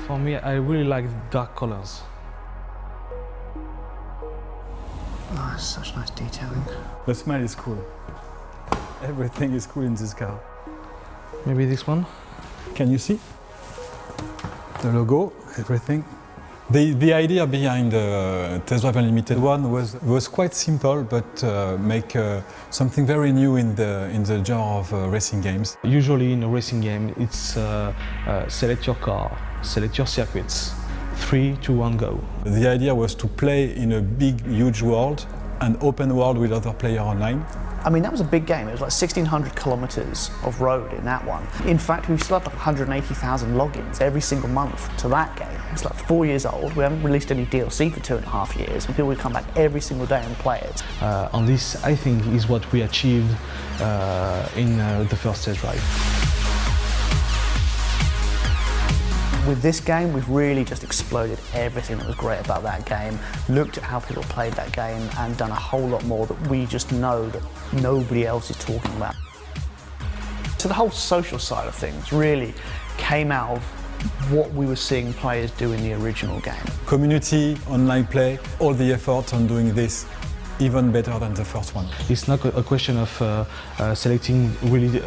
For me, I really like dark colors. Oh, such nice detailing. The smell is cool. Everything is cool in this car. Maybe this one? Can you see? The logo, everything. The idea behind the Test Drive Unlimited one was quite simple, but make something very new in the genre of racing games. Usually in a racing game, it's select your car, select your circuits, 3, 2, 1, go. The idea was to play in a big, huge world, an open world with other players online. I mean, that was a big game. It was like 1,600 kilometers of road in that one. In fact, we've still had like 180,000 logins every single month to that game. It's like 4 years old. We haven't released any DLC for 2.5 years, and people would come back every single day and play it. And this, I think, is what we achieved in the first test drive. With this game, we've really just exploded everything that was great about that game, looked at how people played that game, and done a whole lot more that we just know that nobody else is talking about. So the whole social side of things really came out of what we were seeing players do in the original game. Community, online play, all the effort on doing this even better than the first one. It's not a question of selecting really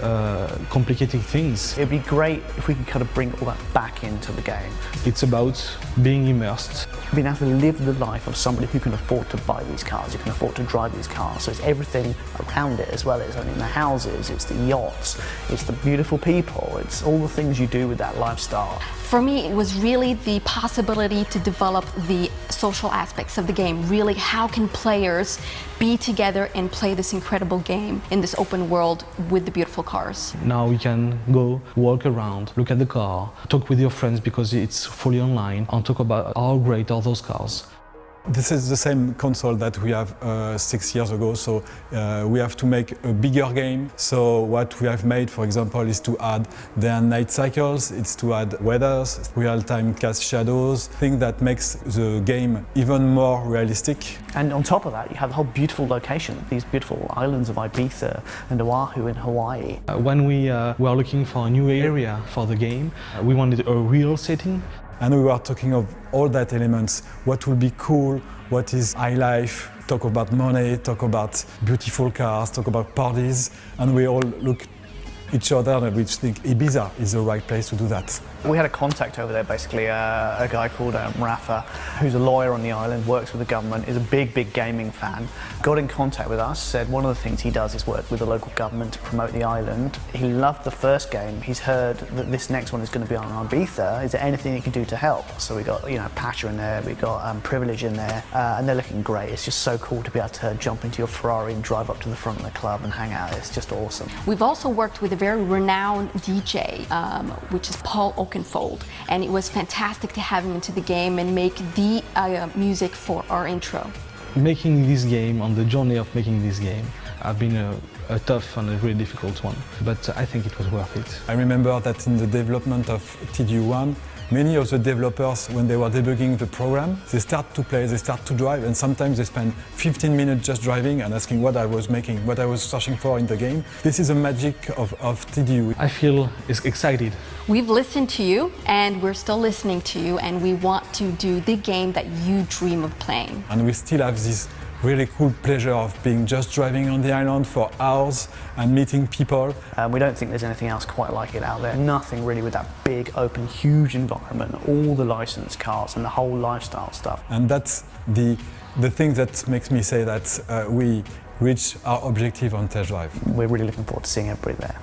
complicated things. It'd be great if we could kind of bring all that back into the game. It's about being immersed. Being able to live the life of somebody who can afford to buy these cars, who can afford to drive these cars. So it's everything around it as well. It's owning the houses, it's the yachts, it's the beautiful people, it's all the things you do with that lifestyle. For me, it was really the possibility to develop the social aspects of the game. Really, how can players be together and play this incredible game in this open world with the beautiful cars? Now you can go, walk around, look at the car, talk with your friends because it's fully online, and talk about how great are those cars. This is the same console that we have 6 years ago, so we have to make a bigger game. So what we have made, for example, is to add day and night cycles, it's to add weathers, real-time cast shadows, thing that makes the game even more realistic. And on top of that, you have the whole beautiful location, these beautiful islands of Ibiza and Oahu in Hawaii. When we were looking for a new area for the game, we wanted a real setting. And we were talking of all that elements, what will be cool, what is high life, talk about money, talk about beautiful cars, talk about parties, and we all look each other and we think Ibiza is the right place to do that. We had a contact over there, basically, a guy called Rafa, who's a lawyer on the island, works with the government, is a big gaming fan. Got in contact with us, said one of the things he does is work with the local government to promote the island. He loved the first game. He's heard that this next one is going to be on Ibiza. Is there anything he can do to help? So we got, Pasha in there, we got Privilege in there, and they're looking great. It's just so cool to be able to jump into your Ferrari and drive up to the front of the club and hang out. It's just awesome. We've also worked with a very renowned DJ, which is Paul Oakenfold, and it was fantastic to have him into the game and make the music for our intro. Making this game, on the journey of making this game, have been a tough and a really difficult one, but I think it was worth it. I remember that in the development of TDU1, many of the developers, when they were debugging the program, they start to play, they start to drive, and sometimes they spend 15 minutes just driving and asking what I was making, what I was searching for in the game. This is the magic of TDU. I feel excited. We've listened to you, and we're still listening to you, and we want to do the game that you dream of playing. And we still have this really cool pleasure of being just driving on the island for hours and meeting people. We don't think there's anything else quite like it out there. Nothing really with that big, open, huge environment, all the licensed cars and the whole lifestyle stuff. And that's the thing that makes me say that we reached our objective on Test Drive. We're really looking forward to seeing everybody there.